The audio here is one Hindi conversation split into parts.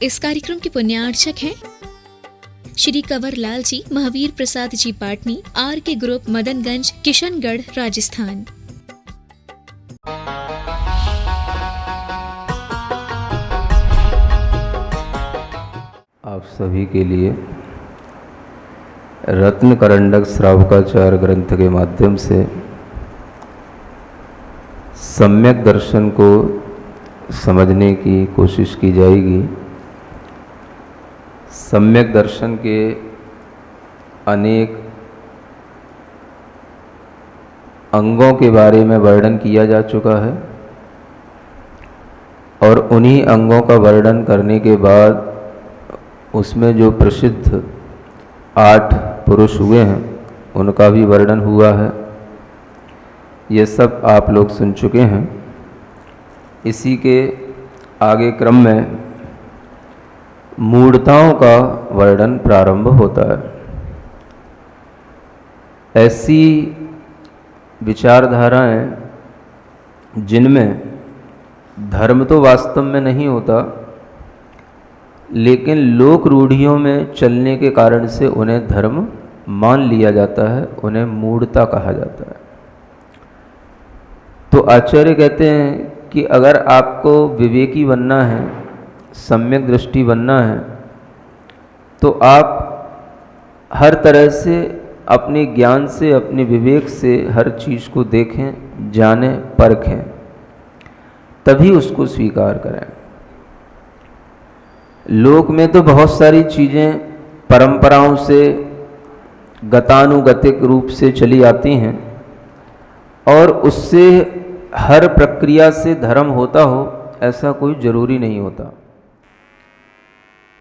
इस कार्यक्रम के पुण्यार्चक हैं श्री कंवर लाल जी, महावीर प्रसाद जी पाटनी, आर के ग्रुप, मदनगंज, किशनगढ़, राजस्थान। आप सभी के लिए रत्न करंडक श्रावकाचार ग्रंथ के माध्यम से सम्यक दर्शन को समझने की कोशिश की जाएगी। सम्यक दर्शन के अनेक अंगों के बारे में वर्णन किया जा चुका है और उन्हीं अंगों का वर्णन करने के बाद उसमें जो प्रसिद्ध 8 पुरुष हुए हैं उनका भी वर्णन हुआ है। ये सब आप लोग सुन चुके हैं। इसी के आगे क्रम में मूढ़ताओं का वर्णन प्रारंभ होता है। ऐसी विचारधाराएं जिनमें धर्म तो वास्तव में नहीं होता, लेकिन लोक रूढ़ियों में चलने के कारण से उन्हें धर्म मान लिया जाता है, उन्हें मूढ़ता कहा जाता है। तो आचार्य कहते हैं कि अगर आपको विवेकी बनना है, सम्यक दृष्टि बनना है, तो आप हर तरह से अपने ज्ञान से, अपने विवेक से हर चीज़ को देखें, जानें, परखें, तभी उसको स्वीकार करें। लोक में तो बहुत सारी चीज़ें परंपराओं से गतानुगतिक रूप से चली आती हैं और उससे हर प्रक्रिया से धर्म होता हो, ऐसा कोई ज़रूरी नहीं होता।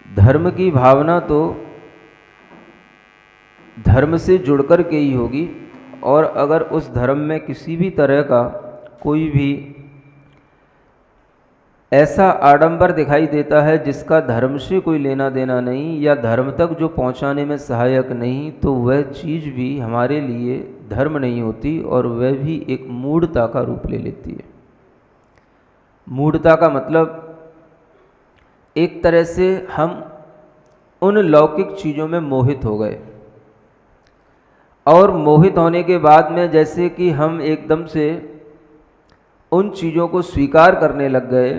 धर्म की भावना तो धर्म से जुड़कर के ही होगी, और अगर उस धर्म में किसी भी तरह का कोई भी ऐसा आडंबर दिखाई देता है जिसका धर्म से कोई लेना देना नहीं या धर्म तक जो पहुंचाने में सहायक नहीं, तो वह चीज़ भी हमारे लिए धर्म नहीं होती और वह भी एक मूढ़ता का रूप ले लेती है। मूढ़ता का मतलब एक तरह से हम उन लौकिक चीज़ों में मोहित हो गए, और मोहित होने के बाद में जैसे कि हम एकदम से उन चीज़ों को स्वीकार करने लग गए,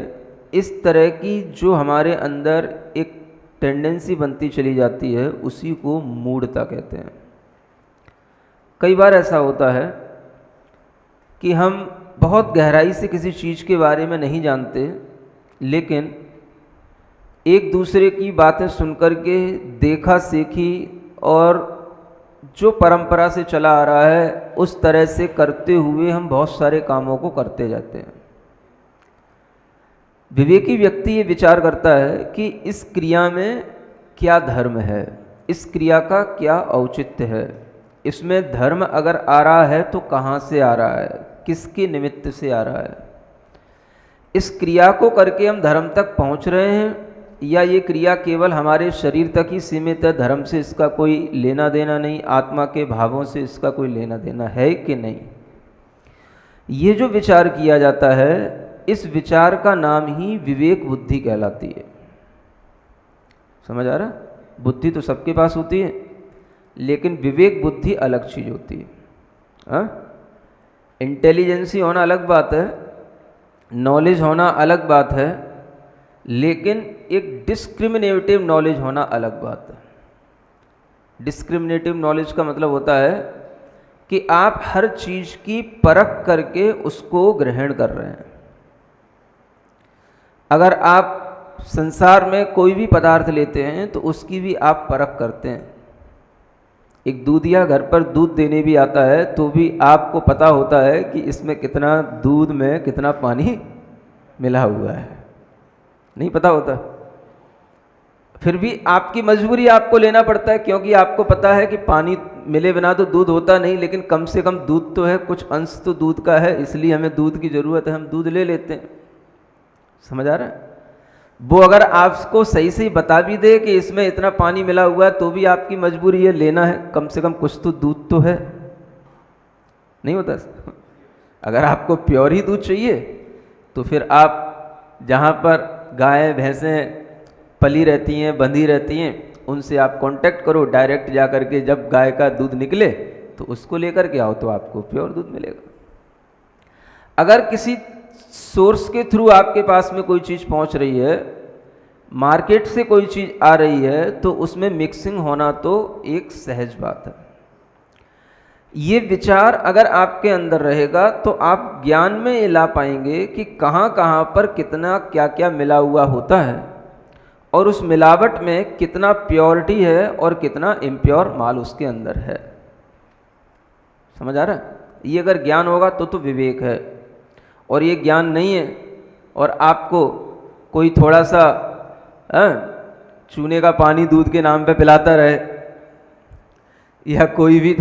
इस तरह की जो हमारे अंदर एक टेंडेंसी बनती चली जाती है, उसी को मूढ़ता कहते हैं। कई बार ऐसा होता है कि हम बहुत गहराई से किसी चीज़ के बारे में नहीं जानते, लेकिन एक दूसरे की बातें सुनकर के, देखा सीखी और जो परंपरा से चला आ रहा है उस तरह से करते हुए हम बहुत सारे कामों को करते जाते हैं। विवेकी व्यक्ति ये विचार करता है कि इस क्रिया में क्या धर्म है, इस क्रिया का क्या औचित्य है, इसमें धर्म अगर आ रहा है तो कहाँ से आ रहा है, किसके निमित्त से आ रहा है, इस क्रिया को करके हम धर्म तक पहुँच रहे हैं या ये क्रिया केवल हमारे शरीर तक ही सीमित है, धर्म से इसका कोई लेना देना नहीं, आत्मा के भावों से इसका कोई लेना देना है कि नहीं। ये जो विचार किया जाता है, इस विचार का नाम ही विवेक बुद्धि कहलाती है। समझ आ रहा? बुद्धि तो सबके पास होती है, लेकिन विवेक बुद्धि अलग चीज़ होती है। हाँ, इंटेलिजेंसी होना अलग बात है, नॉलेज होना अलग बात है, लेकिन एक डिस्क्रिमिनेटिव नॉलेज होना अलग बात है। डिस्क्रिमिनेटिव नॉलेज का मतलब होता है कि आप हर चीज़ की परख करके उसको ग्रहण कर रहे हैं। अगर आप संसार में कोई भी पदार्थ लेते हैं तो उसकी भी आप परख करते हैं। एक दूधिया घर पर दूध देने भी आता है तो भी आपको पता होता है कि इसमें कितना दूध में कितना पानी मिला हुआ है, नहीं पता होता। फिर भी आपकी मजबूरी आपको लेना पड़ता है, क्योंकि आपको पता है कि पानी मिले बिना तो दूध होता नहीं, लेकिन कम से कम दूध तो है, कुछ अंश तो दूध का है, इसलिए हमें दूध की ज़रूरत है, हम दूध ले लेते हैं। समझ आ रहा है? वो अगर आपको सही से बता भी दे कि इसमें इतना पानी मिला हुआ है, तो भी आपकी मजबूरी है, लेना है, कम से कम कुछ तो दूध तो है, नहीं होता। अगर आपको प्योर ही दूध चाहिए तो फिर आप जहाँ पर गायें भैंसें पली रहती हैं, बंधी रहती हैं, उनसे आप कांटेक्ट करो, डायरेक्ट जा कर के जब गाय का दूध निकले तो उसको लेकर के आओ तो आपको प्योर दूध मिलेगा। अगर किसी सोर्स के थ्रू आपके पास में कोई चीज़ पहुंच रही है, मार्केट से कोई चीज़ आ रही है, तो उसमें मिक्सिंग होना तो एक सहज बात है। ये विचार अगर आपके अंदर रहेगा तो आप ज्ञान में ये ला पाएंगे कि कहाँ कहाँ पर कितना क्या क्या मिला हुआ होता है और उस मिलावट में कितना प्योरिटी है और कितना इम्प्योर माल उसके अंदर है। समझ आ रहा है? ये अगर ज्ञान होगा तो विवेक है। और ये ज्ञान नहीं है और आपको कोई थोड़ा सा चूने का पानी दूध के नाम पे पिलाता रहे, या कोई भी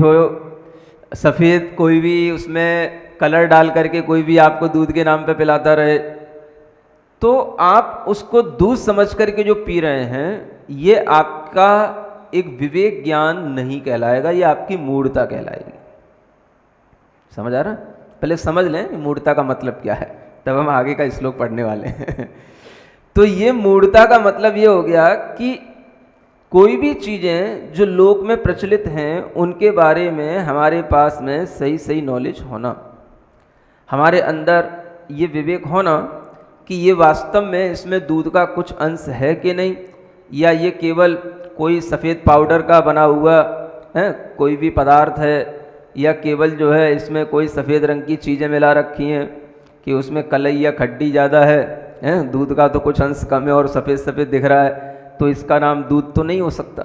सफ़ेद कोई भी उसमें कलर डाल करके कोई भी आपको दूध के नाम पे पिलाता रहे, तो आप उसको दूध समझ करके जो पी रहे हैं, ये आपका एक विवेक ज्ञान नहीं कहलाएगा, ये आपकी मूढ़ता कहलाएगी। समझ आ रहा? पहले समझ लें कि मूढ़ता का मतलब क्या है, तब हम आगे का श्लोक पढ़ने वाले हैं। तो ये मूढ़ता का मतलब ये हो गया कि कोई भी चीज़ें जो लोक में प्रचलित हैं उनके बारे में हमारे पास में सही सही नॉलेज होना, हमारे अंदर ये विवेक होना कि ये वास्तव में इसमें दूध का कुछ अंश है कि नहीं, या ये केवल कोई सफ़ेद पाउडर का बना हुआ है कोई भी पदार्थ है, या केवल जो है इसमें कोई सफ़ेद रंग की चीज़ें मिला रखी हैं कि उसमें कलई या खड्डी ज़्यादा है, दूध का तो कुछ अंश कम है और सफ़ेद सफ़ेद दिख रहा है, तो इसका नाम दूध तो नहीं हो सकता।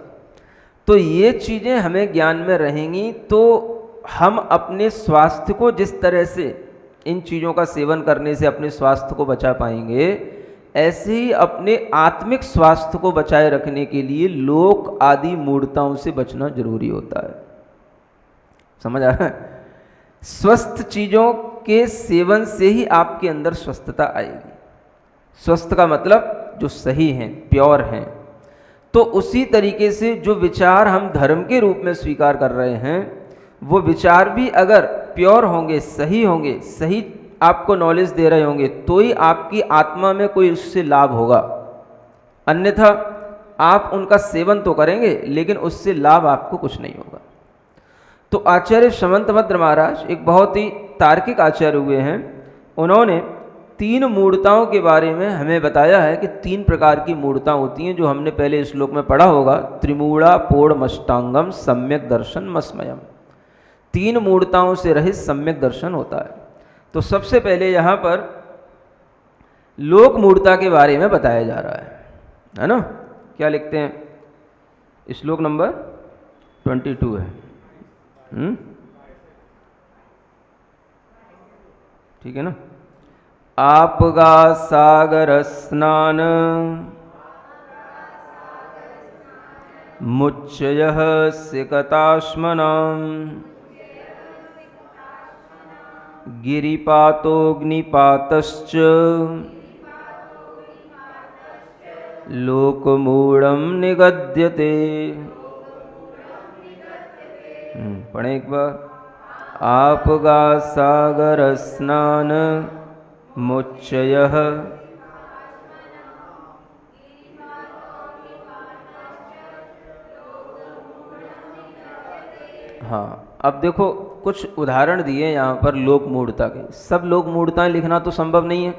तो ये चीज़ें हमें ज्ञान में रहेंगी तो हम अपने स्वास्थ्य को जिस तरह से इन चीज़ों का सेवन करने से अपने स्वास्थ्य को बचा पाएंगे, ऐसे ही अपने आत्मिक स्वास्थ्य को बचाए रखने के लिए लोक आदि मूढ़ताओं से बचना जरूरी होता है। समझ आ रहा है? स्वस्थ चीज़ों के सेवन से ही आपके अंदर स्वस्थता आएगी। स्वस्थ का मतलब जो सही हैं, प्योर हैं। तो उसी तरीके से जो विचार हम धर्म के रूप में स्वीकार कर रहे हैं, वो विचार भी अगर प्योर होंगे, सही आपको नॉलेज दे रहे होंगे, तो ही आपकी आत्मा में कोई उससे लाभ होगा। अन्यथा आप उनका सेवन तो करेंगे लेकिन उससे लाभ आपको कुछ नहीं होगा। तो आचार्य शमंतभद्र महाराज एक बहुत ही तार्किक आचार्य हुए हैं। उन्होंने 3 मूढ़ताओं के बारे में हमें बताया है कि 3 प्रकार की मूढ़ता होती हैं, जो हमने पहले श्लोक में पढ़ा होगा। त्रिमूढ़ा पोढ़मष्टांगम सम्यक दर्शन मस्मयम। 3 मूढ़ताओं से रहित सम्यक दर्शन होता है। तो सबसे पहले यहाँ पर लोक मूढ़ता के बारे में बताया जा रहा है ना? क्या लिखते हैं? श्लोक नंबर 22 है। ठीक है ना? आपगा सागर स्नान मुच्चयः सिकताश्मनां गिरिपातोऽग्निपातश्च लोकमूढ़ं निगद्यते। पढ़ें एक बार। आपगा सागर स्नान मुच्चयः। हाँ, अब देखो कुछ उदाहरण दिए यहाँ पर लोक मूढ़ता के। सब लोक मूढ़ताएं लिखना तो संभव नहीं है,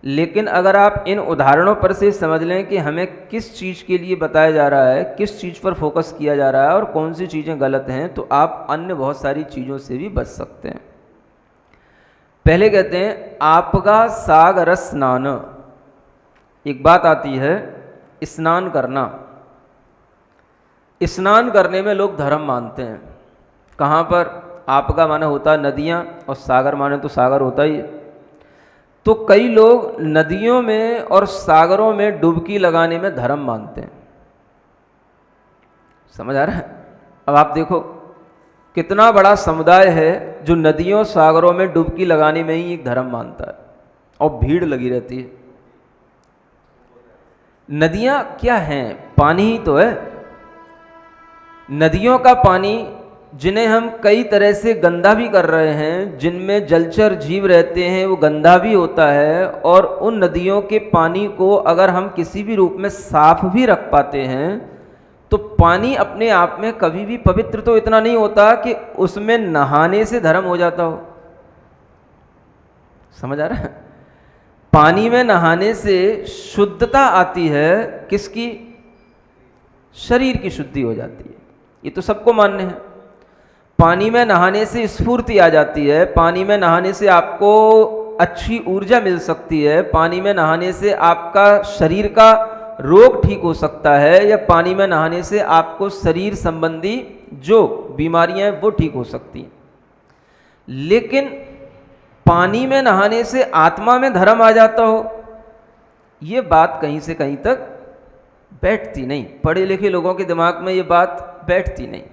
लेकिन अगर आप इन उदाहरणों पर से समझ लें कि हमें किस चीज़ के लिए बताया जा रहा है, किस चीज़ पर फोकस किया जा रहा है और कौन सी चीज़ें गलत हैं, तो आप अन्य बहुत सारी चीज़ों से भी बच सकते हैं। पहले कहते हैं आपगा सागर स्नान। एक बात आती है स्नान करना। स्नान करने में लोग धर्म मानते हैं। कहाँ पर? आपगा माने होता है नदियाँ और सागर माने तो सागर होता ही है। तो कई लोग नदियों में और सागरों में डुबकी लगाने में धर्म मानते हैं। समझ आ रहा है? अब आप देखो कितना बड़ा समुदाय है जो नदियों सागरों में डुबकी लगाने में ही एक धर्म मानता है, और भीड़ लगी रहती है। नदियाँ क्या हैं? पानी ही तो है। नदियों का पानी जिन्हें हम कई तरह से गंदा भी कर रहे हैं, जिनमें जलचर जीव रहते हैं वो गंदा भी होता है, और उन नदियों के पानी को अगर हम किसी भी रूप में साफ भी रख पाते हैं तो पानी अपने आप में कभी भी पवित्र तो इतना नहीं होता कि उसमें नहाने से धर्म हो जाता हो। समझ आ रहा है? पानी में नहाने से शुद्धता आती है, किसकी? शरीर की शुद्धि हो जाती है, ये तो सबको मान्य है। पानी में नहाने से स्फूर्ति आ जाती है, पानी में नहाने से आपको अच्छी ऊर्जा मिल सकती है, पानी में नहाने से आपका शरीर का रोग ठीक हो सकता है, या पानी में नहाने से आपको शरीर संबंधी जो बीमारियां हैं वो ठीक हो सकती हैं। लेकिन पानी में नहाने से आत्मा में धर्म आ जाता हो, ये बात कहीं से कहीं तक बैठती नहीं। पढ़े लिखे लोगों के दिमाग में ये बात बैठती नहीं।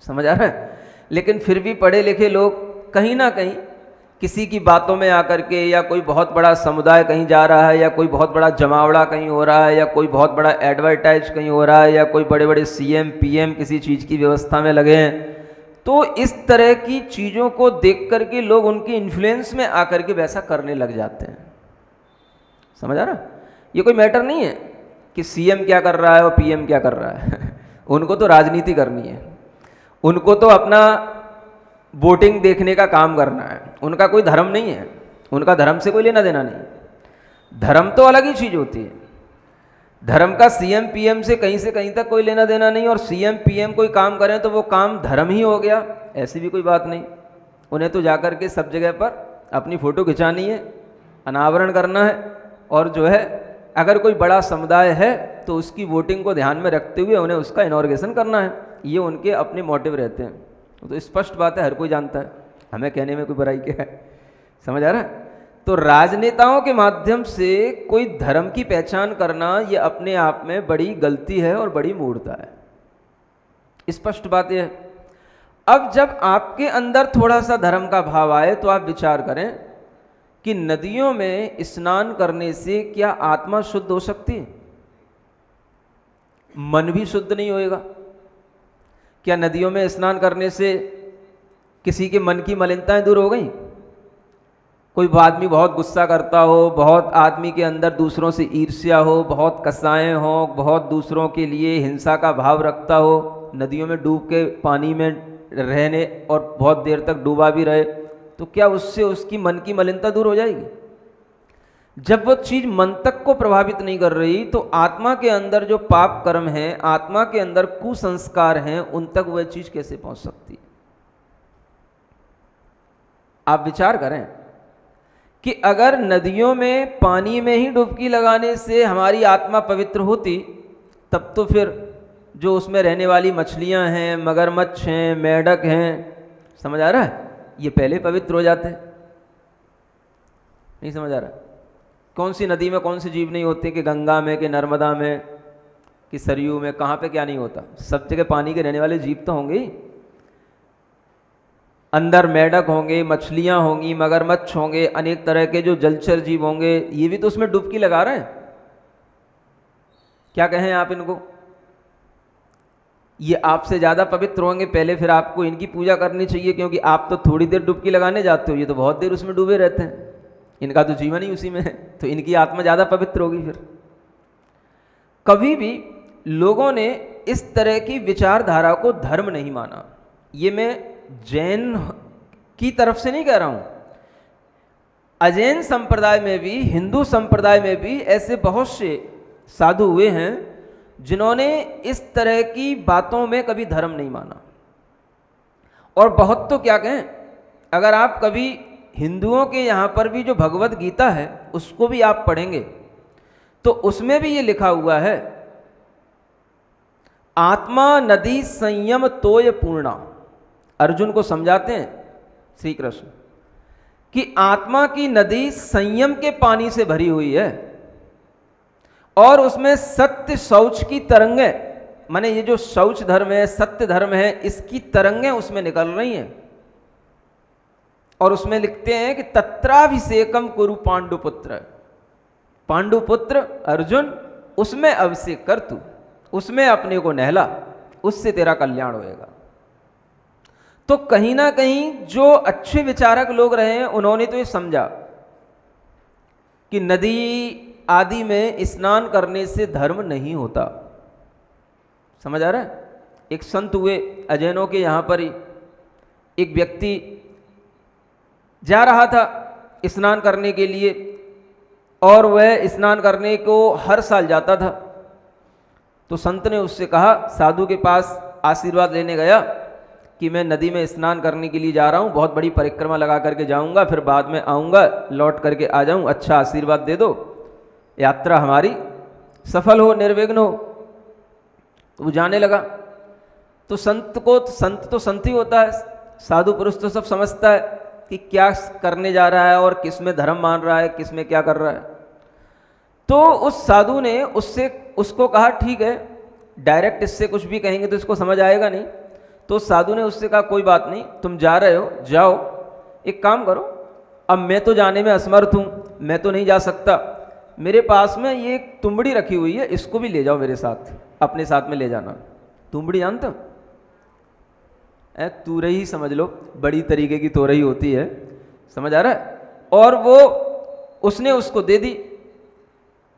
समझ आ रहा है? लेकिन फिर भी पढ़े लिखे लोग कहीं ना कहीं किसी की बातों में आकर के, या कोई बहुत बड़ा समुदाय कहीं जा रहा है, या कोई बहुत बड़ा जमावड़ा कहीं हो रहा है, या कोई बहुत बड़ा एडवर्टाइज कहीं हो रहा है, या कोई बड़े बड़े सीएम पीएम किसी चीज़ की व्यवस्था में लगे हैं, तो इस तरह की चीज़ों को देख करके लोग उनके इन्फ्लुएंस में आकर के वैसा करने लग जाते हैं। समझ आ रहा? ये कोई मैटर नहीं है कि सीएम क्या कर रहा है और पीएम क्या कर रहा है उनको तो राजनीति करनी है, उनको तो अपना वोटिंग देखने का काम करना है, उनका कोई धर्म नहीं है, उनका धर्म से कोई लेना देना नहीं। धर्म तो अलग ही चीज़ होती है। धर्म का सीएम पीएम से कहीं तक कोई लेना देना नहीं, और सीएम पीएम कोई काम करें तो वो काम धर्म ही हो गया, ऐसी भी कोई बात नहीं। उन्हें तो जाकर के सब जगह पर अपनी फ़ोटो खिंचानी है, अनावरण करना है, और जो है अगर कोई बड़ा समुदाय है तो उसकी वोटिंग को ध्यान में रखते हुए उन्हें उसका इनॉर्गेशन करना है। ये उनके अपने मोटिव रहते हैं। तो स्पष्ट बात है, हर कोई जानता है, हमें कहने में कोई बुराई क्या है। समझ आ रहा है? तो राजनेताओं के माध्यम से कोई धर्म की पहचान करना ये अपने आप में बड़ी गलती है और बड़ी मूर्खता है। स्पष्ट बात यह है। अब जब आपके अंदर थोड़ा सा धर्म का भाव आए तो आप विचार करें कि नदियों में स्नान करने से क्या आत्मा शुद्ध हो सकती है? मन भी शुद्ध नहीं होएगा? क्या नदियों में स्नान करने से किसी के मन की मलिनताएं दूर हो गई? कोई आदमी बहुत गुस्सा करता हो, बहुत आदमी के अंदर दूसरों से ईर्ष्या हो, बहुत कसाएं हो, बहुत दूसरों के लिए हिंसा का भाव रखता हो, नदियों में डूब के पानी में रहने और बहुत देर तक डूबा भी रहे, तो क्या उससे उसकी मन की मलिनता दूर हो जाएगी? जब वो चीज़ मन तक को प्रभावित नहीं कर रही तो आत्मा के अंदर जो पाप कर्म हैं, आत्मा के अंदर कुसंस्कार हैं, उन तक वह चीज़ कैसे पहुंच सकती है? आप विचार करें कि अगर नदियों में पानी में ही डुबकी लगाने से हमारी आत्मा पवित्र होती, तब तो फिर जो उसमें रहने वाली मछलियां हैं, मगरमच्छ हैं, मेंढक हैं, समझ आ रहा है, ये पहले पवित्र हो जाते। नहीं समझ आ रहा? कौन सी नदी में कौन से जीव नहीं होते कि गंगा में, कि नर्मदा में, कि सरयू में, कहाँ पे क्या नहीं होता? सब जगह पानी के रहने वाले जीव तो होंगे ही। अंदर मेंढक होंगे, मछलियां होंगी, मगरमच्छ होंगे, अनेक तरह के जो जलचर जीव होंगे, ये भी तो उसमें डुबकी लगा रहे हैं। क्या कहें आप इनको? ये आपसे ज़्यादा पवित्र होंगे पहले, फिर आपको इनकी पूजा करनी चाहिए, क्योंकि आप तो थोड़ी देर डुबकी लगाने जाते हो, ये तो बहुत देर उसमें डूबे रहते हैं, इनका तो जीवन ही उसी में है, तो इनकी आत्मा ज़्यादा पवित्र होगी। फिर कभी भी लोगों ने इस तरह की विचारधारा को धर्म नहीं माना। ये मैं जैन की तरफ से नहीं कह रहा हूं, अजैन संप्रदाय में भी, हिंदू संप्रदाय में भी ऐसे बहुत से साधु हुए हैं जिन्होंने इस तरह की बातों में कभी धर्म नहीं माना। और बहुत तो क्या कहें, अगर आप कभी हिंदुओं के यहाँ पर भी जो भगवत गीता है उसको भी आप पढ़ेंगे तो उसमें भी ये लिखा हुआ है, आत्मा नदी संयम तोय पूर्णा। अर्जुन को समझाते हैं श्री कृष्ण कि आत्मा की नदी संयम के पानी से भरी हुई है, और उसमें सत्य शौच की तरंगें, माने ये जो शौच धर्म है, सत्य धर्म है, इसकी तरंगें उसमें निकल रही हैं। और उसमें लिखते हैं कि तत्राभिषेकम कुरु पांडुपुत्र, पांडुपुत्र अर्जुन, उसमें अभिषेक कर तू, उसमें अपने को नहला, उससे तेरा कल्याण होएगा। तो कहीं ना कहीं जो अच्छे विचारक लोग रहे हैं उन्होंने तो ये समझा कि नदी आदि में स्नान करने से धर्म नहीं होता। समझ आ रहा है? एक संत हुए अजैनों के यहाँ पर ही, एक व्यक्ति जा रहा था स्नान करने के लिए और वह स्नान करने को हर साल जाता था। तो संत ने उससे कहा, साधु के पास आशीर्वाद लेने गया कि मैं नदी में स्नान करने के लिए जा रहा हूँ, बहुत बड़ी परिक्रमा लगा करके जाऊँगा, फिर बाद में आऊँगा, लौट करके आ जाऊँ, अच्छा आशीर्वाद दे दो, यात्रा हमारी सफल हो, निर्विघ्न हो। तो वो जाने लगा। तो संत तो संत ही होता है, साधु पुरुष तो सब समझता है कि क्या करने जा रहा है और किस में धर्म मान रहा है, किस में क्या कर रहा है। तो उस साधु ने उसको कहा, ठीक है, डायरेक्ट इससे कुछ भी कहेंगे तो इसको समझ आएगा नहीं। तो साधु ने उससे कहा, कोई बात नहीं, तुम जा रहे हो, जाओ, एक काम करो, अब मैं तो जाने में असमर्थ हूँ, मैं तो नहीं जा सकता, मेरे पास में ये एक तुंबड़ी रखी हुई है, इसको भी ले जाओ मेरे साथ, अपने साथ में ले जाना। तुंबड़ी जानते हो? तुरही ही समझ लो, बड़ी तरीके की तोरही होती है, समझ आ रहा है? और वो उसने उसको दे दी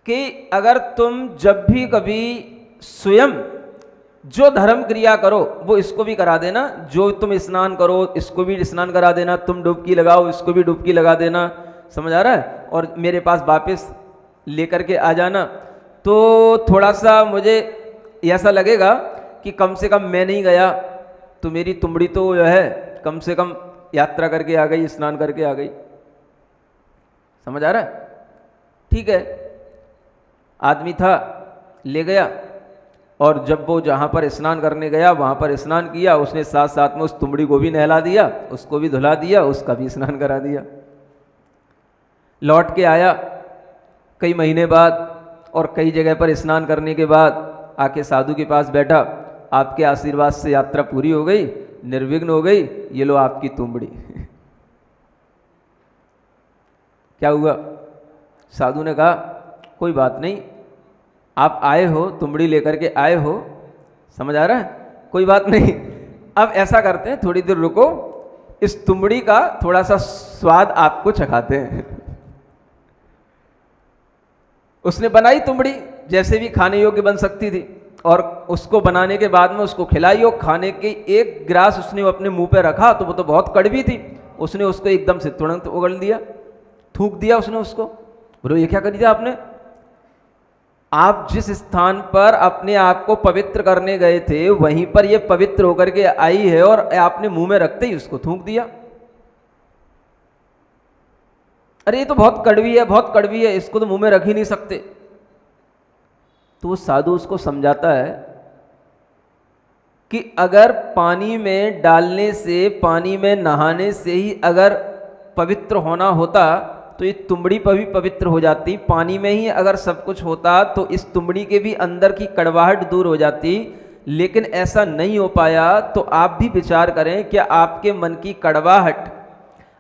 कि अगर तुम जब भी कभी स्वयं जो धर्म क्रिया करो वो इसको भी करा देना, जो तुम स्नान करो इसको भी स्नान करा देना, तुम डुबकी लगाओ इसको भी डुबकी लगा देना, समझ आ रहा है? और मेरे पास वापस लेकर के आ जाना। तो थोड़ा सा मुझे ऐसा लगेगा कि कम से कम मैं नहीं गया तो मेरी तुमड़ी तो जो है कम से कम यात्रा करके आ गई, स्नान करके आ गई। समझ आ रहा है? ठीक है, आदमी था, ले गया, और जब वो जहाँ पर स्नान करने गया वहाँ पर स्नान किया, उसने साथ साथ में उस तुमड़ी को भी नहला दिया, उसको भी धुला दिया, उसका भी स्नान करा दिया। लौट के आया कई महीने बाद और कई जगह पर स्नान करने के बाद आके साधु के पास बैठा, आपके आशीर्वाद से यात्रा पूरी हो गई, निर्विघ्न हो गई, ये लो आपकी तुमड़ी। क्या हुआ? साधु ने कहा, कोई बात नहीं, आप आए हो, तुमड़ी लेकर के आए हो, समझ आ रहा है, कोई बात नहीं, अब ऐसा करते हैं, थोड़ी देर रुको, इस तुमड़ी का थोड़ा सा स्वाद आपको चखाते हैं। उसने बनाई तुमड़ी, जैसे भी खाने योग्य बन सकती थी, और उसको बनाने के बाद में उसको खिलाई, और खाने के एक गिलास उसने अपने मुंह पे रखा तो वो तो बहुत कड़वी थी, उसने उसको एकदम से तुरंत उगल दिया, थूक दिया उसने उसको। बोलो, ये क्या कर दिया आपने? आप जिस स्थान पर अपने आप को पवित्र करने गए थे वहीं पर ये पवित्र होकर के आई है और आपने मुंह में रखते ही उसको थूक दिया। अरे ये तो बहुत कड़वी है, बहुत कड़वी है, इसको तो मुंह में रख ही नहीं सकते। तो वो साधु उसको समझाता है कि अगर पानी में डालने से, पानी में नहाने से ही अगर पवित्र होना होता तो ये तुमड़ी पर भी पवित्र हो जाती, पानी में ही अगर सब कुछ होता तो इस तुमड़ी के भी अंदर की कड़वाहट दूर हो जाती, लेकिन ऐसा नहीं हो पाया। तो आप भी विचार करें, क्या आपके मन की कड़वाहट,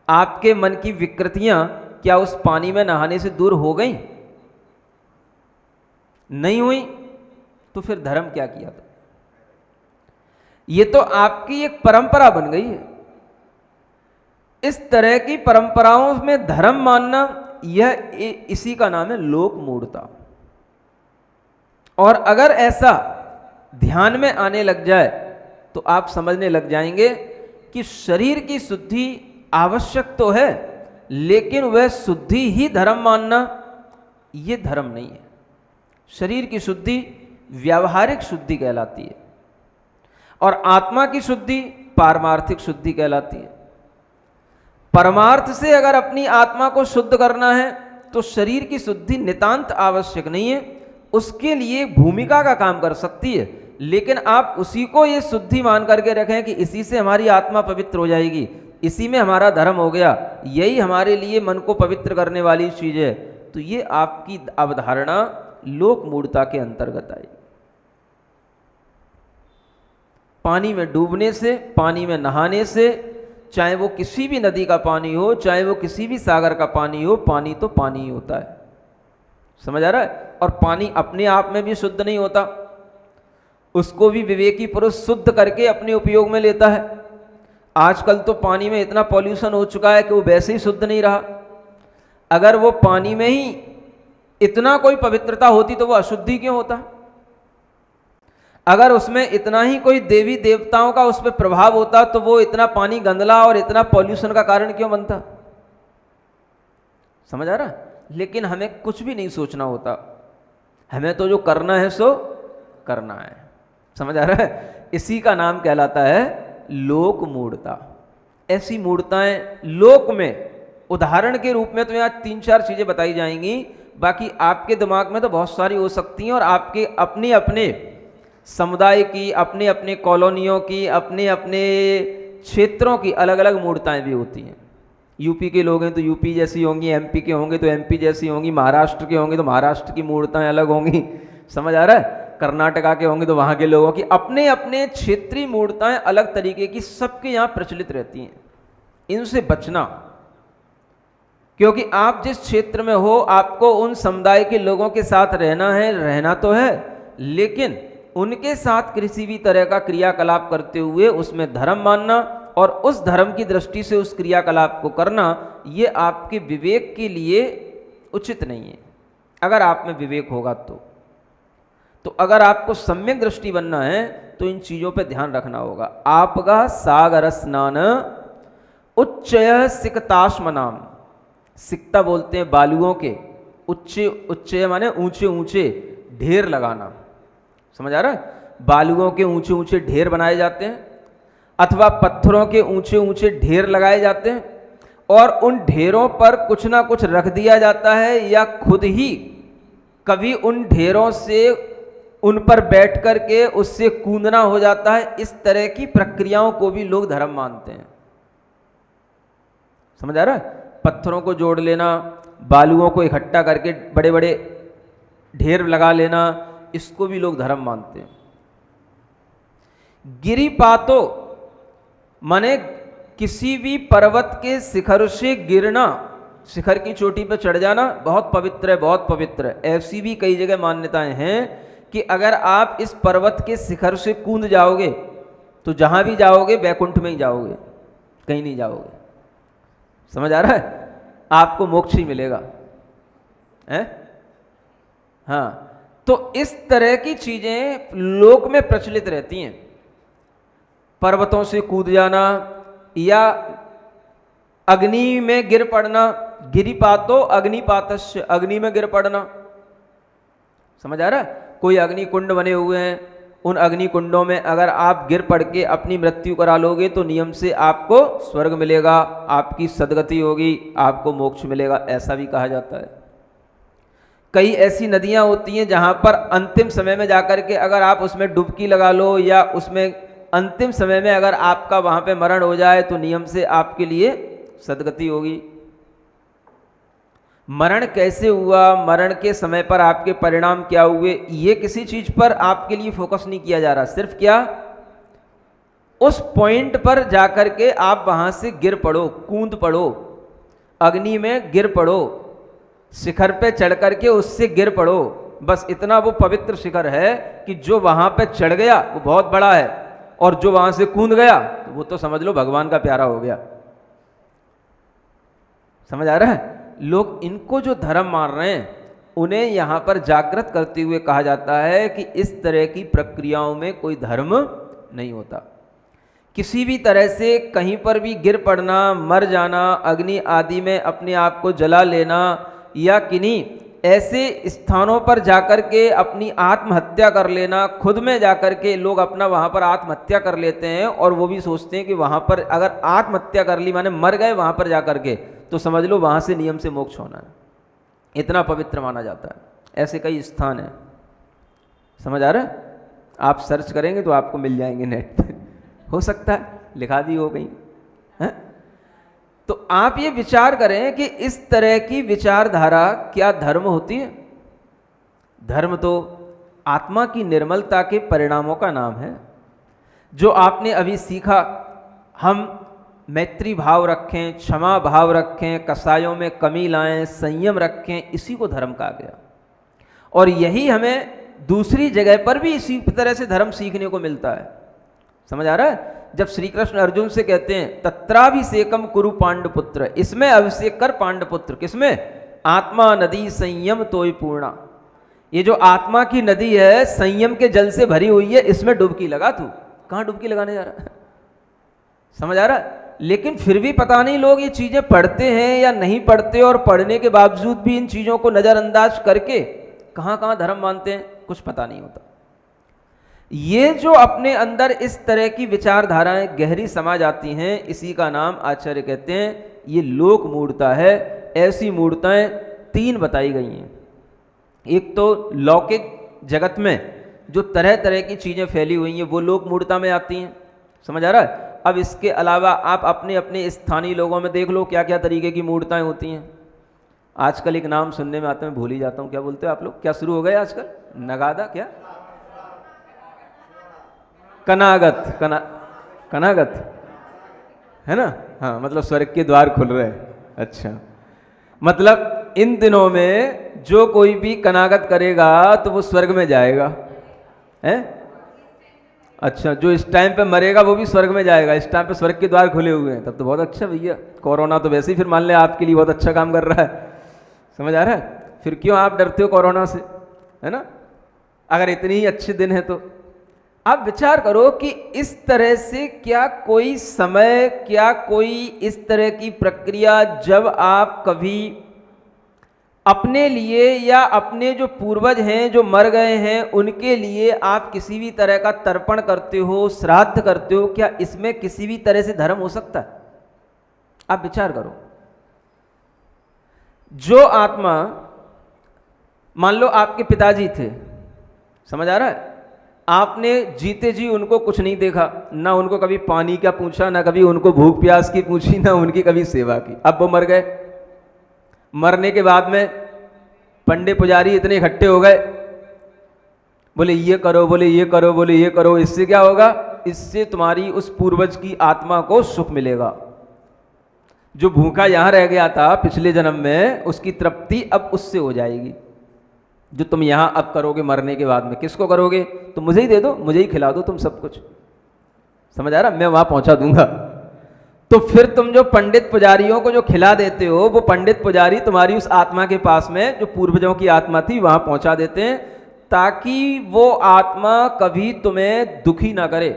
आपके मन की विकृतियां क्या उस पानी में नहाने से दूर हो गई? नहीं हुई। तो फिर धर्म क्या किया था? ये तो आपकी एक परंपरा बन गई है। इस तरह की परंपराओं में धर्म मानना, यह इसी का नाम है लोक मूढ़ता। और अगर ऐसा ध्यान में आने लग जाए तो आप समझने लग जाएंगे कि शरीर की शुद्धि आवश्यक तो है, लेकिन वह शुद्धि ही धर्म मानना, यह धर्म नहीं है। शरीर की शुद्धि व्यावहारिक शुद्धि कहलाती है और आत्मा की शुद्धि पारमार्थिक शुद्धि कहलाती है। परमार्थ से अगर अपनी आत्मा को शुद्ध करना है तो शरीर की शुद्धि नितांत आवश्यक नहीं है, उसके लिए भूमिका का काम कर सकती है, लेकिन आप उसी को ये शुद्धि मान करके रखें कि इसी से हमारी आत्मा पवित्र हो जाएगी, इसी में हमारा धर्म हो गया, यही हमारे लिए मन को पवित्र करने वाली चीज है, तो ये आपकी अवधारणा लोक मूढ़ता के अंतर्गत आई। पानी में डूबने से, पानी में नहाने से, चाहे वो किसी भी नदी का पानी हो, चाहे वो किसी भी सागर का पानी हो, पानी तो पानी ही होता है। समझ आ रहा है? और पानी अपने आप में भी शुद्ध नहीं होता, उसको भी विवेकी पुरुष शुद्ध करके अपने उपयोग में लेता है। आजकल तो पानी में इतना पॉल्यूशन हो चुका है कि वो वैसे ही शुद्ध नहीं रहा। अगर वो पानी में ही इतना कोई पवित्रता होती तो वो अशुद्धि क्यों होता? अगर उसमें इतना ही कोई देवी देवताओं का उस पर प्रभाव होता तो वो इतना पानी गंदला और इतना पॉल्यूशन का कारण क्यों बनता? समझ आ रहा? लेकिन हमें कुछ भी नहीं सोचना होता, हमें तो जो करना है सो करना है। समझ आ रहा है? इसी का नाम कहलाता है लोक मूढ़ता। ऐसी मूढ़ताएं लोक में, उदाहरण के रूप में तो यहाँ 3-4 चीजें बताई जाएंगी, बाकी आपके दिमाग में तो बहुत सारी हो सकती हैं, और आपके अपने अपने समुदाय की, अपने अपने कॉलोनियों की, अपने अपने क्षेत्रों की अलग अलग मूढ़ताएं भी होती हैं। यूपी के लोग हैं तो यूपी जैसी होंगी, एमपी के होंगे तो एमपी जैसी होंगी, महाराष्ट्र के होंगे तो महाराष्ट्र की मूढ़ताएं अलग होंगी। समझ आ रहा है? कर्नाटका के होंगे तो वहाँ के लोगों की अपने अपने क्षेत्रीय मूढ़ताएं अलग तरीके की सबके यहाँ प्रचलित रहती हैं। इनसे बचना, क्योंकि आप जिस क्षेत्र में हो आपको उन समुदाय के लोगों के साथ रहना है, रहना तो है, लेकिन उनके साथ किसी भी तरह का क्रियाकलाप करते हुए उसमें धर्म मानना और उस धर्म की दृष्टि से उस क्रियाकलाप को करना, ये आपके विवेक के लिए उचित नहीं है। अगर आप में विवेक होगा तो अगर आपको सम्यक दृष्टि बनना है तो इन चीज़ों पे ध्यान रखना होगा। आपका सागर स्नान उच्चय सिकताश्मनाम, सिकता बोलते हैं बालुओं के, उच्चे उच्चय माने ऊंचे ऊंचे ढेर लगाना। समझ आ रहा है? बालुओं के ऊंचे ऊंचे ढेर बनाए जाते हैं अथवा पत्थरों के ऊंचे ऊंचे ढेर लगाए जाते हैं, और उन ढेरों पर कुछ ना कुछ रख दिया जाता है, या खुद ही कभी उन ढेरों से उन पर बैठ कर के उससे कूदना हो जाता है। इस तरह की प्रक्रियाओं को भी लोग धर्म मानते हैं। समझ आ रहा है? पत्थरों को जोड़ लेना, बालुओं को इकट्ठा करके बड़े बड़े ढेर लगा लेना, इसको भी लोग धर्म मानते हैं। गिरिपातो माने किसी भी पर्वत के शिखर से गिरना, शिखर की चोटी पर चढ़ जाना बहुत पवित्र है, बहुत पवित्र है। ऐसी भी कई जगह मान्यताएं हैं कि अगर आप इस पर्वत के शिखर से कूद जाओगे तो जहां भी जाओगे वैकुंठ में ही जाओगे, कहीं नहीं जाओगे। समझ आ रहा है? आपको मोक्ष ही मिलेगा है? हाँ, तो इस तरह की चीजें लोक में प्रचलित रहती हैं। पर्वतों से कूद जाना या अग्नि में गिर पड़ना, गिरिपातो अग्निपातस्य, अग्नि में गिर पड़ना। समझ आ रहा है? कोई अग्नि कुंड बने हुए हैं, उन अग्नि कुंडों में अगर आप गिर पड़ के अपनी मृत्यु करा लोगे तो नियम से आपको स्वर्ग मिलेगा, आपकी सदगति होगी, आपको मोक्ष मिलेगा, ऐसा भी कहा जाता है। कई ऐसी नदियां होती हैं जहां पर अंतिम समय में जाकर के अगर आप उसमें डुबकी लगा लो या उसमें अंतिम समय में अगर आपका वहां पे मरण हो जाए तो नियम से आपके लिए सदगति होगी। मरण कैसे हुआ, मरण के समय पर आपके परिणाम क्या हुए, ये किसी चीज पर आपके लिए फोकस नहीं किया जा रहा। सिर्फ क्या, उस पॉइंट पर जाकर के आप वहां से गिर पड़ो, कूद पड़ो, अग्नि में गिर पड़ो, शिखर पे चढ़ करके उससे गिर पड़ो। बस इतना वो पवित्र शिखर है कि जो वहां पे चढ़ गया वो बहुत बड़ा है, और जो वहां से कूद गया तो वो तो समझ लो भगवान का प्यारा हो गया। समझ आ रहा है? लोग इनको जो धर्म मान रहे हैं उन्हें यहां पर जागृत करते हुए कहा जाता है कि इस तरह की प्रक्रियाओं में कोई धर्म नहीं होता। किसी भी तरह से कहीं पर भी गिर पड़ना, मर जाना, अग्नि आदि में अपने आप को जला लेना, या किन्हीं ऐसे स्थानों पर जाकर के अपनी आत्महत्या कर लेना, खुद में जाकर के लोग अपना वहां पर आत्महत्या कर लेते हैं, और वो भी सोचते हैं कि वहां पर अगर आत्महत्या कर ली माने मर गए वहां पर जाकर के तो समझ लो वहां से नियम से मोक्ष होना है, इतना पवित्र माना जाता है। ऐसे कई स्थान हैं। समझ आ रहा है? आप सर्च करेंगे तो आपको मिल जाएंगे नेट पे, हो सकता है लिखा भी हो गई है। तो आप ये विचार करें कि इस तरह की विचारधारा क्या धर्म होती है? धर्म तो आत्मा की निर्मलता के परिणामों का नाम है। जो आपने अभी सीखा, हम मैत्री भाव रखें, क्षमा भाव रखें, कसायों में कमी लाएं, संयम रखें, इसी को धर्म कहा गया। और यही हमें दूसरी जगह पर भी इसी तरह से धर्म सीखने को मिलता है। समझ आ रहा है? जब श्री कृष्ण अर्जुन से कहते हैं तत्राभिषेकम कुरु पांडुपुत्र, इसमें अभिषेक कर पांडुपुत्र, किसमें? आत्मा नदी संयम तोय पूर्णा, ये जो आत्मा की नदी है संयम के जल से भरी हुई है, इसमें डुबकी लगा तू। कहां डुबकी लगाने जा रहा है? समझ आ रहा है? लेकिन फिर भी पता नहीं लोग ये चीजें पढ़ते हैं या नहीं पढ़ते, और पढ़ने के बावजूद भी इन चीजों को नजरअंदाज करके कहां कहां धर्म मानते हैं, कुछ पता नहीं होता। ये जो अपने अंदर इस तरह की विचारधाराएं गहरी समा जाती हैं, इसी का नाम आचार्य कहते हैं ये लोक मूढ़ता है। ऐसी मूढ़ताएं 3 बताई गई हैं। एक तो लौकिक जगत में जो तरह तरह की चीजें फैली हुई हैं वो लोक मूढ़ता में आती हैं, समझ आ रहा है? अब इसके अलावा आप अपने अपने स्थानीय लोगों में देख लो क्या क्या तरीके की मूढ़ताएं होती हैं। आजकल एक नाम सुनने में आता है, मैं भूल ही जाता हूँ, क्या बोलते हो आप लोग? क्या शुरू हो गया आजकल? नगादा, क्या? कनागत, कनागत है ना? हाँ, मतलब स्वर्ग के द्वार खुल रहे हैं। अच्छा, मतलब इन दिनों में जो कोई भी कनागत करेगा तो वो स्वर्ग में जाएगा, है? अच्छा, जो इस टाइम पे मरेगा वो भी स्वर्ग में जाएगा। इस टाइम पे स्वर्ग के द्वार खुले हुए हैं, तब तो बहुत अच्छा भैया। कोरोना तो वैसे ही फिर मान ले आपके लिए बहुत अच्छा काम कर रहा है, समझ आ रहा है? फिर क्यों आप डरते हो कोरोना से, है ना? अगर इतने ही अच्छे दिन है तो आप विचार करो कि इस तरह से क्या कोई समय, क्या कोई इस तरह की प्रक्रिया जब आप कभी अपने लिए या अपने जो पूर्वज हैं जो मर गए हैं उनके लिए आप किसी भी तरह का तर्पण करते हो, श्राद्ध करते हो, क्या इसमें किसी भी तरह से धर्म हो सकता है? आप विचार करो। जो आत्मा, मान लो आपके पिताजी थे, समझ आ रहा है? आपने जीते जी उनको कुछ नहीं देखा, ना उनको कभी पानी का पूछा, ना कभी उनको भूख प्यास की पूछी, ना उनकी कभी सेवा की। अब वो मर गए। मरने के बाद में पंडित पुजारी इतने इकट्ठे हो गए, बोले ये करो, बोले ये करो, बोले ये करो। इससे क्या होगा? इससे तुम्हारी उस पूर्वज की आत्मा को सुख मिलेगा। जो भूखा यहां रह गया था पिछले जन्म में, उसकी तृप्ति अब उससे हो जाएगी। जो तुम यहां अब करोगे मरने के बाद में, किसको करोगे? तो मुझे ही दे दो, मुझे ही खिला दो तुम सब कुछ, समझ आ रहा? मैं वहां पहुंचा दूंगा। तो फिर तुम जो पंडित पुजारियों को जो खिला देते हो, वो पंडित पुजारी तुम्हारी उस आत्मा के पास में, जो पूर्वजों की आत्मा थी, वहां पहुंचा देते हैं, ताकि वो आत्मा कभी तुम्हें दुखी ना करे,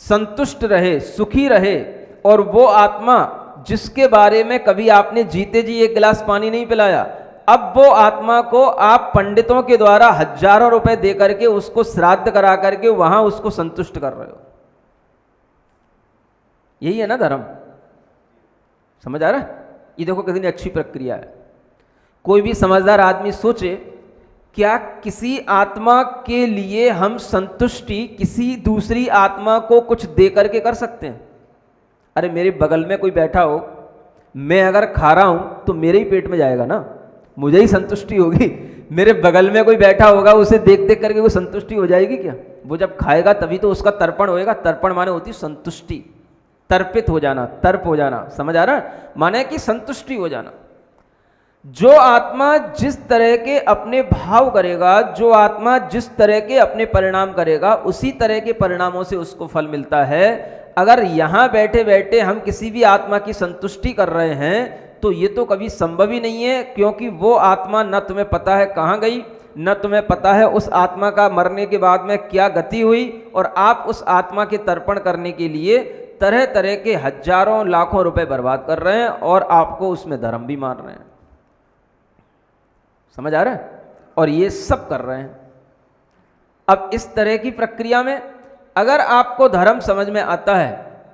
संतुष्ट रहे, सुखी रहे। और वो आत्मा जिसके बारे में कभी आपने जीते जी एक गिलास पानी नहीं पिलाया, अब वो आत्मा को आप पंडितों के द्वारा हजारों रुपए दे करके उसको श्राद्ध करा करके वहां उसको संतुष्ट कर रहे हो। यही है ना धर्म, समझ आ रहा है? ये देखो कितनी अच्छी प्रक्रिया है। कोई भी समझदार आदमी सोचे, क्या किसी आत्मा के लिए हम संतुष्टि किसी दूसरी आत्मा को कुछ दे करके कर सकते हैं? अरे मेरे बगल में कोई बैठा हो, मैं अगर खा रहा हूं तो मेरे ही पेट में जाएगा ना, मुझे ही संतुष्टि होगी। मेरे बगल में कोई बैठा होगा, उसे देख देख करके वो संतुष्टि हो जाएगी क्या? वो जब खाएगा तभी तो उसका तर्पण होएगा। तर्पण माने होती संतुष्टि, तर्पित हो जाना, तर्प हो जाना, समझ आ रहा है? माने कि संतुष्टि हो जाना। जो आत्मा जिस तरह के अपने भाव करेगा, जो आत्मा जिस तरह के अपने परिणाम करेगा, उसी तरह के परिणामों से उसको फल मिलता है। अगर यहां बैठे बैठे हम किसी भी आत्मा की संतुष्टि कर रहे हैं तो ये तो कभी संभव ही नहीं है, क्योंकि वो आत्मा न तुम्हें पता है कहां गई, न तुम्हें पता है उस आत्मा का मरने के बाद में क्या गति हुई, और आप उस आत्मा के तर्पण करने के लिए तरह तरह के हजारों लाखों रुपए बर्बाद कर रहे हैं और आपको उसमें धर्म भी मार रहे हैं। समझ आ रहा है? और ये सब कर रहे हैं। अब इस तरह की प्रक्रिया में अगर आपको धर्म समझ में आता है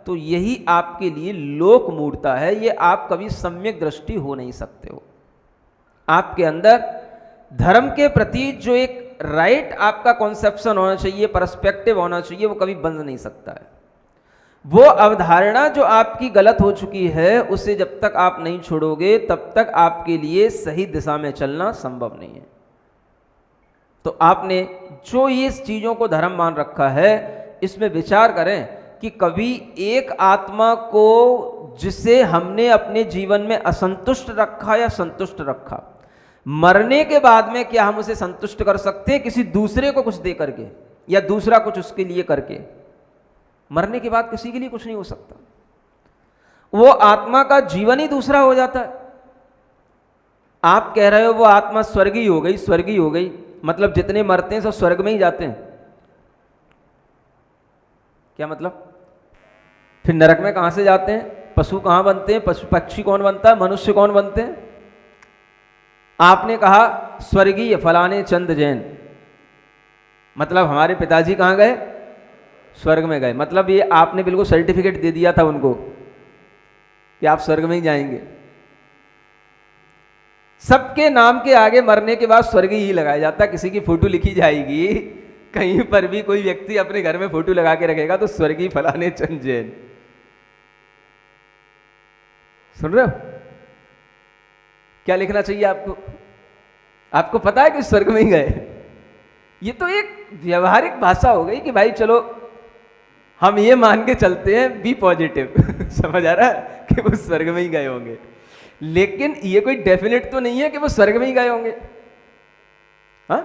तो यही आपके लिए लोक मूढ़ता है। ये आप कभी सम्यक दृष्टि हो नहीं सकते हो। आपके अंदर धर्म के प्रति जो एक राइट आपका कॉन्सेप्शन होना चाहिए, पर्सपेक्टिव होना चाहिए, वो कभी बन नहीं सकता है। वो अवधारणा जो आपकी गलत हो चुकी है, उसे जब तक आप नहीं छोड़ोगे तब तक आपके लिए सही दिशा में चलना संभव नहीं है। तो आपने जो ये चीजों को धर्म मान रखा है, इसमें विचार करें कि कभी एक आत्मा को जिसे हमने अपने जीवन में असंतुष्ट रखा या संतुष्ट रखा, मरने के बाद में क्या हम उसे संतुष्ट कर सकते हैं किसी दूसरे को कुछ दे करके या दूसरा कुछ उसके लिए करके? मरने के बाद किसी के लिए कुछ नहीं हो सकता। वो आत्मा का जीवन ही दूसरा हो जाता है। आप कह रहे हो वो आत्मा स्वर्गीय हो गई, स्वर्गीय हो गई, मतलब जितने मरते हैं सब स्वर्ग में ही जाते हैं, क्या मतलब? फिर नरक में कहां से जाते हैं? पशु कहां बनते हैं? पशु पक्षी कौन बनता है? मनुष्य कौन बनते हैं? आपने कहा स्वर्गीय फलाने चंद जैन, मतलब हमारे पिताजी कहां गए? स्वर्ग में गए। मतलब ये आपने बिल्कुल सर्टिफिकेट दे दिया था उनको कि आप स्वर्ग में ही जाएंगे। सबके नाम के आगे मरने के बाद स्वर्गीय ही लगाया जाता है। किसी की फोटो लिखी जाएगी, कहीं पर भी कोई व्यक्ति अपने घर में फोटो लगा के रखेगा तो स्वर्गीय फलाने चंद जैन। सुन रहे हो? क्या लिखना चाहिए आपको? आपको पता है कि स्वर्ग में ही गए। ये तो एक व्यवहारिक भाषा हो गई कि भाई चलो हम ये मान के चलते हैं, बी पॉजिटिव। समझ आ रहा है कि वो स्वर्ग में ही गए होंगे, लेकिन ये कोई डेफिनेट तो नहीं है कि वो स्वर्ग में ही गए होंगे। हाँ,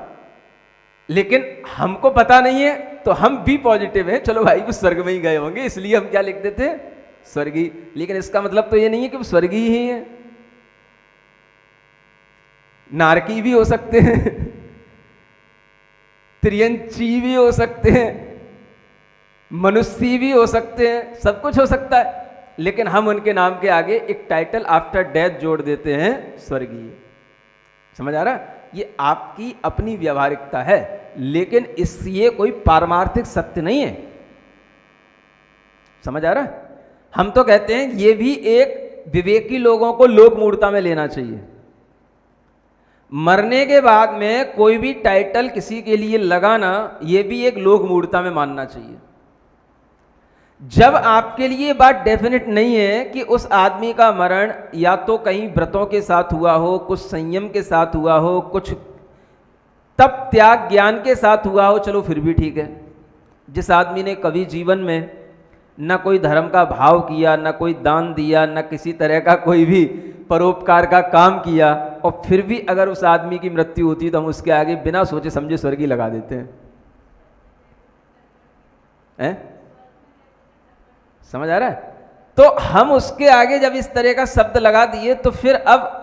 लेकिन हमको पता नहीं है तो हम बी पॉजिटिव हैं, चलो भाई वो स्वर्ग में ही गए होंगे, इसलिए हम क्या लिख देते हैं? स्वर्गीय। लेकिन इसका मतलब तो ये नहीं है कि वो स्वर्गीय ही है। नारकी भी हो सकते हैं, त्रियंची भी हो सकते हैं, मनुष्य भी हो सकते हैं, सब कुछ हो सकता है, लेकिन हम उनके नाम के आगे एक टाइटल आफ्टर डेथ जोड़ देते हैं, स्वर्गीय। समझ आ रहा है? ये आपकी अपनी व्यवहारिकता है, लेकिन ये कोई पारमार्थिक सत्य नहीं है। समझ आ रहा है? हम तो कहते हैं ये भी एक विवेकी लोगों को लोक मूर्ता में लेना चाहिए। मरने के बाद में कोई भी टाइटल किसी के लिए लगाना, ये भी एक लोक मूर्ता में मानना चाहिए। जब आपके लिए बात डेफिनेट नहीं है कि उस आदमी का मरण या तो कहीं व्रतों के साथ हुआ हो, कुछ संयम के साथ हुआ हो, कुछ तप त्याग ज्ञान के साथ हुआ हो, चलो फिर भी ठीक है। जिस आदमी ने कभी जीवन में न कोई धर्म का भाव किया, न कोई दान दिया, न किसी तरह का कोई भी परोपकार का काम किया, और फिर भी अगर उस आदमी की मृत्यु होती तो हम उसके आगे बिना सोचे समझे स्वर्गीय लगा देते हैं। समझ आ रहा है? तो हम उसके आगे जब इस तरह का शब्द लगा दिए तो फिर अब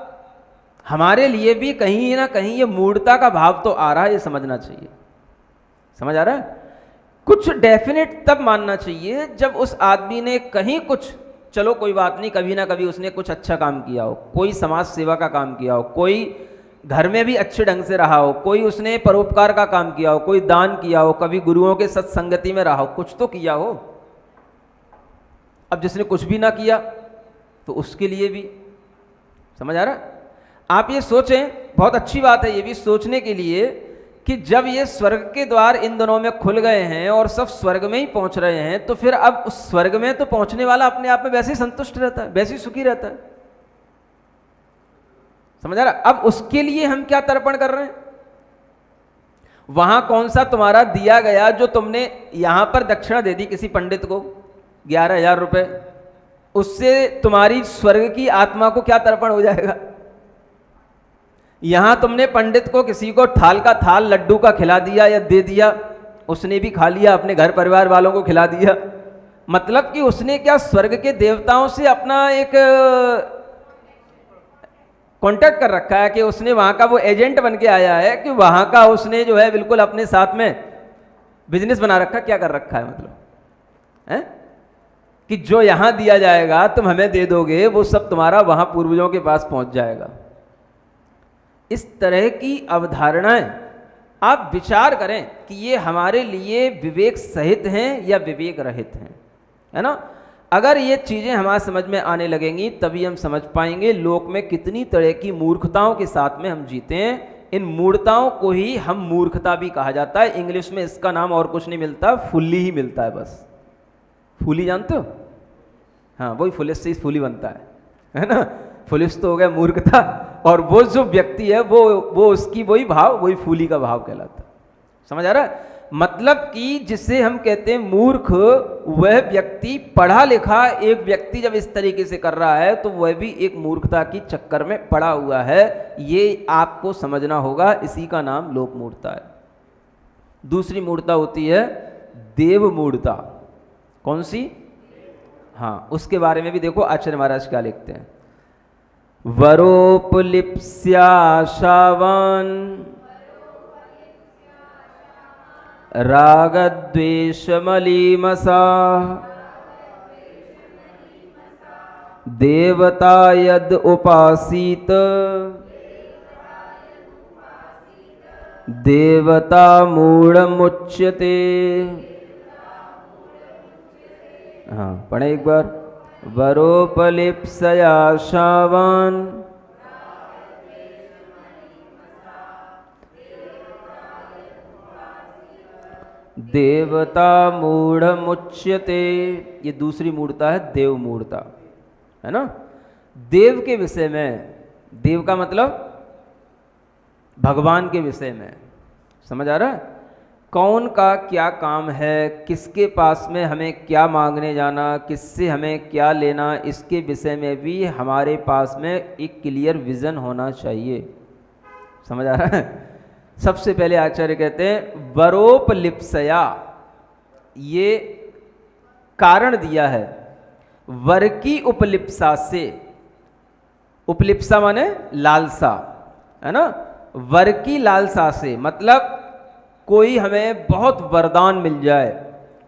हमारे लिए भी कहीं ना कहीं ये मूढ़ता का भाव तो आ रहा है, ये समझना चाहिए। समझ आ रहा है? कुछ डेफिनेट तब मानना चाहिए जब उस आदमी ने कहीं कुछ, चलो कोई बात नहीं, कभी ना कभी उसने कुछ अच्छा काम किया हो, कोई समाज सेवा का काम किया हो, कोई घर में भी अच्छे ढंग से रहा हो, कोई उसने परोपकार का काम किया हो, कोई दान किया हो, कभी गुरुओं के सत्संगति में रहा हो, कुछ तो किया हो। अब जिसने कुछ भी ना किया तो उसके लिए भी, समझ आ रहा? आप ये सोचें, बहुत अच्छी बात है ये भी सोचने के लिए कि जब ये स्वर्ग के द्वार इन दोनों में खुल गए हैं और सब स्वर्ग में ही पहुंच रहे हैं, तो फिर अब उस स्वर्ग में तो पहुंचने वाला अपने आप में वैसे ही संतुष्ट रहता है, वैसे ही सुखी रहता है। समझ आ रहा? अब उसके लिए हम क्या तर्पण कर रहे हैं? वहां कौन सा तुम्हारा दिया गया जो तुमने यहां पर दक्षिणा दे दी किसी पंडित को 11,000 रुपए, उससे तुम्हारी स्वर्ग की आत्मा को क्या तर्पण हो जाएगा? यहां तुमने पंडित को किसी को थाल का थाल लड्डू का खिला दिया या दे दिया, उसने भी खा लिया, अपने घर परिवार वालों को खिला दिया, मतलब कि उसने क्या स्वर्ग के देवताओं से अपना एक कांटेक्ट कर रखा है कि उसने वहां का वो एजेंट बन के आया है कि वहां का उसने जो है बिल्कुल अपने साथ में बिजनेस बना रखा, क्या कर रखा है मतलब है कि जो यहां दिया जाएगा तुम हमें दे दोगे, वो सब तुम्हारा वहां पूर्वजों के पास पहुंच जाएगा। इस तरह की अवधारणाएं आप विचार करें कि ये हमारे लिए विवेक सहित हैं या विवेक रहित हैं, है ना? अगर ये चीज़ें हमारे समझ में आने लगेंगी तभी हम समझ पाएंगे लोक में कितनी तरह की मूर्खताओं के साथ में हम जीते हैं। इन मूर्खताओं को ही हम मूर्खता भी कहा जाता है। इंग्लिश में इसका नाम और कुछ नहीं मिलता, फुल्ली ही मिलता है बस। फुली जानते हो? हाँ, वही फुलिस से फुली बनता है ना? फुलिस तो हो गया मूर्खता, और वो जो व्यक्ति है वो उसकी वही भाव, वही फूली का भाव कहलाता है। समझ आ रहा है? मतलब कि जिसे हम कहते हैं मूर्ख, वह व्यक्ति पढ़ा लिखा एक व्यक्ति जब इस तरीके से कर रहा है तो वह भी एक मूर्खता की चक्कर में पड़ा हुआ है। ये आपको समझना होगा, इसी का नाम लोक मूर्खता है। दूसरी मूर्खता होती है देव मूर्खता। कौन सी? हाँ, उसके बारे में भी देखो आचार्य महाराज क्या लिखते हैं। वरोपलिप्स्याशावान रागद्वेषमलीमसा देवता यद उपासीत देवता मूढ़मुच्यते। हाँ, पढ़े एक बार। वरोपलिप्सया शावान देवता मूढ़मुच्यते। ये दूसरी मूढ़ता है देव मूढ़ता, है ना। देव के विषय में, देव का मतलब भगवान के विषय में, समझ आ रहा है? कौन का क्या काम है, किसके पास में हमें क्या मांगने जाना, किससे हमें क्या लेना, इसके विषय में भी हमारे पास में एक क्लियर विजन होना चाहिए। समझ आ रहा है? सबसे पहले आचार्य कहते हैं वरोपलिप्सया, ये कारण दिया है वर की उपलिप्सा से। उपलिप्सा माने लालसा, है ना। वर की लालसा से मतलब कोई हमें बहुत वरदान मिल जाए,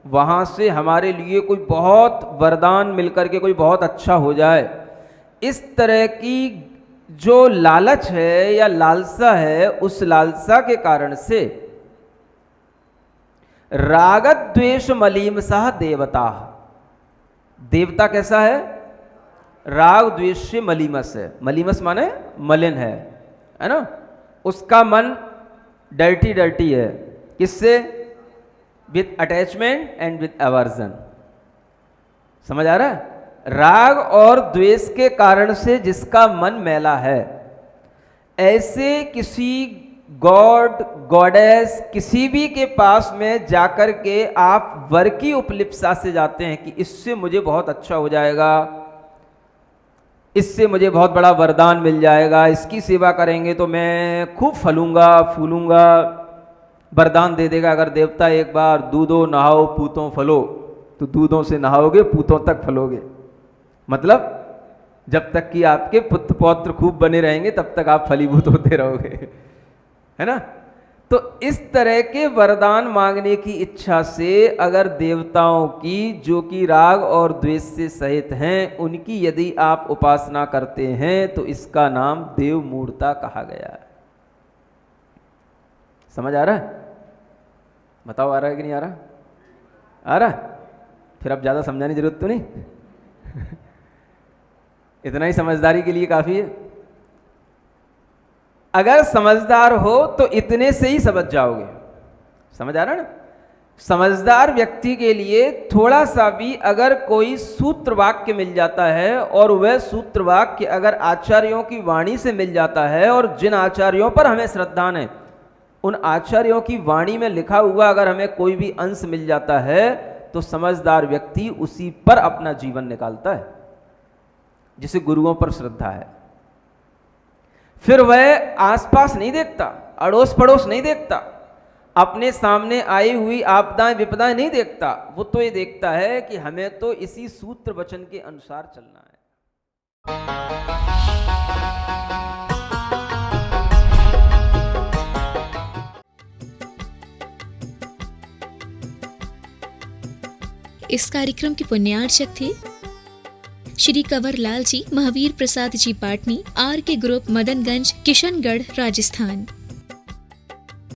वहाँ से हमारे लिए कोई बहुत वरदान मिलकर के कोई बहुत अच्छा हो जाए, इस तरह की जो लालच है या लालसा है, उस लालसा के कारण से रागद्वेष मलीमसा देवता। देवता कैसा है? राग द्वेष से मलीमस है। मलीमस माने मलिन है ना। उसका मन डर्टी डर्टी है। किससे? With attachment and with aversion. समझ आ रहा है? राग और द्वेष के कारण से जिसका मन मैला है, ऐसे किसी गॉड गॉडेस किसी भी के पास में जाकर के आप वर की उपलिप्सा से जाते हैं कि इससे मुझे बहुत अच्छा हो जाएगा, इससे मुझे बहुत बड़ा वरदान मिल जाएगा, इसकी सेवा करेंगे तो मैं खूब फलूंगा फूलूंगा, वरदान दे देगा। अगर देवता एक बार दूधो नहाओ पूतों फलो, तो दूधों से नहाओगे पूतों तक फलोगे। मतलब जब तक कि आपके पुत्र पौत्र खूब बने रहेंगे तब तक आप फलीभूत होते रहोगे, है ना। तो इस तरह के वरदान मांगने की इच्छा से अगर देवताओं की, जो कि राग और द्वेष से सहित हैं, उनकी यदि आप उपासना करते हैं तो इसका नाम देव मूढ़ता कहा गया है। समझ आ रहा है? बताओ आ रहा है कि नहीं आ रहा? आ रहा है? फिर अब ज़्यादा समझाने की जरूरत तो नहीं इतना ही समझदारी के लिए काफ़ी है। अगर समझदार हो तो इतने से ही समझ जाओगे। समझ आ रहा है ना? समझदार व्यक्ति के लिए थोड़ा सा भी अगर कोई सूत्र वाक्य मिल जाता है, और वह सूत्र वाक्य अगर आचार्यों की वाणी से मिल जाता है, और जिन आचार्यों पर हमें श्रद्धा है उन आचार्यों की वाणी में लिखा हुआ अगर हमें कोई भी अंश मिल जाता है, तो समझदार व्यक्ति उसी पर अपना जीवन निकालता है, जिसे गुरुओं पर श्रद्धा है। फिर वह आसपास नहीं देखता, अड़ोस पड़ोस नहीं देखता, अपने सामने आई हुई आपदाएं विपदाएं नहीं देखता। वो तो ये देखता है कि हमें तो इसी सूत्र वचन के अनुसार चलना है। इस कार्यक्रम के पुण्यार्चक थे श्री कंवर लाल जी, महावीर प्रसाद जी पाटनी, आर के ग्रुप, मदनगंज, किशनगढ़, राजस्थान।